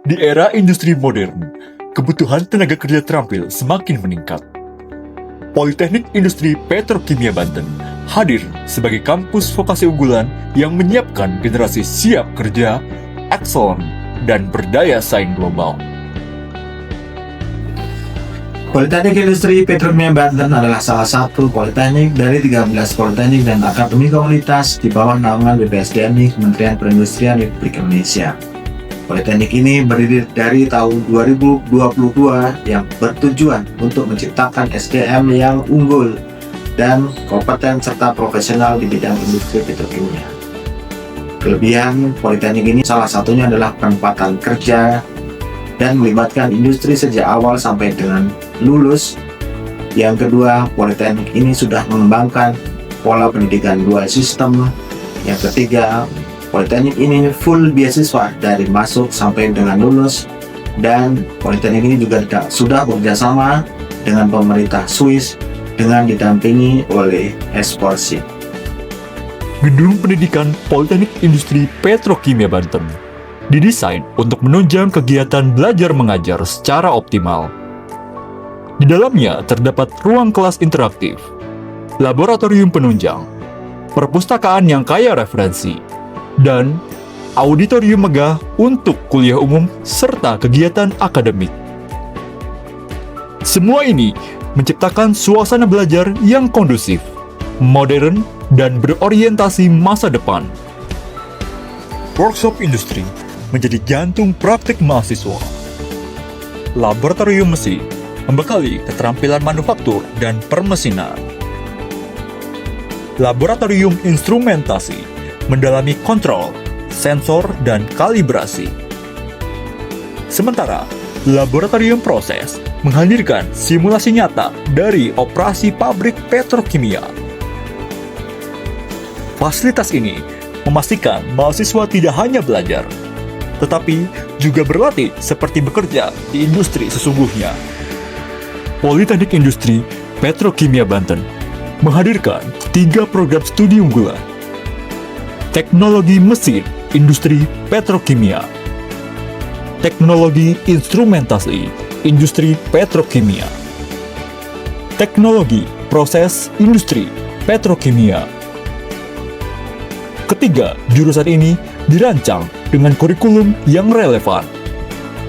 Di era industri modern, kebutuhan tenaga kerja terampil semakin meningkat. Politeknik Industri Petrokimia Banten hadir sebagai kampus vokasi unggulan yang menyiapkan generasi siap kerja, excellent, dan berdaya saing global. Politeknik Industri Petrokimia Banten adalah salah satu politeknik dari 13 politeknik dan akademi komunitas di bawah naungan BPSDM Kementerian Perindustrian Republik Indonesia. Politeknik ini berdiri dari tahun 2022 yang bertujuan untuk menciptakan SDM yang unggul dan kompeten serta profesional di bidang industri petrokimia. Kelebihan politeknik ini salah satunya adalah penempatan kerja dan melibatkan industri sejak awal sampai dengan lulus. Yang kedua, politeknik ini sudah mengembangkan pola pendidikan dual sistem. Yang ketiga, politeknik ini full beasiswa dari masuk sampai dengan lulus, dan politeknik ini juga sudah bekerjasama dengan pemerintah Swiss dengan didampingi oleh Esporsi. Gedung Pendidikan Politeknik Industri Petrokimia Banten didesain untuk menunjang kegiatan belajar mengajar secara optimal. Di dalamnya terdapat ruang kelas interaktif, laboratorium penunjang, perpustakaan yang kaya referensi, dan auditorium megah untuk kuliah umum serta kegiatan akademik. Semua ini menciptakan suasana belajar yang kondusif, modern, dan berorientasi masa depan. Workshop industri menjadi jantung praktik mahasiswa. Laboratorium mesin membekali keterampilan manufaktur dan permesinan. Laboratorium instrumentasi mendalami kontrol, sensor, dan kalibrasi. Sementara, laboratorium proses menghadirkan simulasi nyata dari operasi pabrik petrokimia. Fasilitas ini memastikan mahasiswa tidak hanya belajar, tetapi juga berlatih seperti bekerja di industri sesungguhnya. Politeknik Industri Petrokimia Banten menghadirkan 3 program studi unggulan: Teknologi Mesin Industri Petrokimia, Teknologi Instrumentasi Industri Petrokimia, Teknologi Proses Industri Petrokimia. Ketiga jurusan ini dirancang dengan kurikulum yang relevan,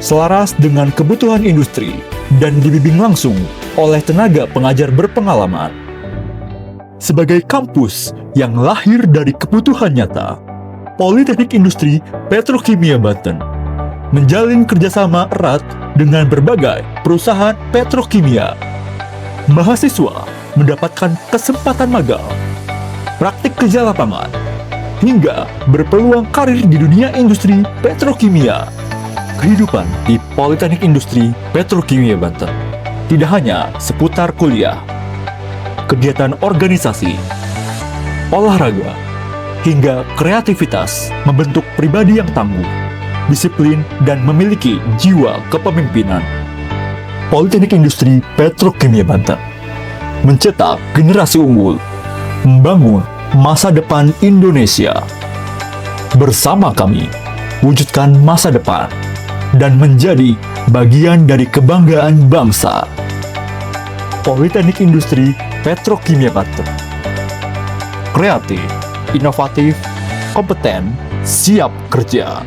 selaras dengan kebutuhan industri, dan dibimbing langsung oleh tenaga pengajar berpengalaman. Sebagai kampus yang lahir dari kebutuhan nyata, Politeknik Industri Petrokimia Banten menjalin kerjasama erat dengan berbagai perusahaan petrokimia. Mahasiswa mendapatkan kesempatan magang, praktik kerja lapangan, hingga berpeluang karir di dunia industri petrokimia. Kehidupan di Politeknik Industri Petrokimia Banten tidak hanya seputar kuliah. Kegiatan organisasi, olahraga, hingga kreativitas membentuk pribadi yang tangguh, disiplin, dan memiliki jiwa kepemimpinan. Politeknik Industri Petrokimia Banten mencetak generasi unggul, membangun masa depan Indonesia. Bersama kami, wujudkan masa depan dan menjadi bagian dari kebanggaan bangsa. Politeknik Industri Petrokimia Banten. Kreatif, inovatif, kompeten, siap kerja.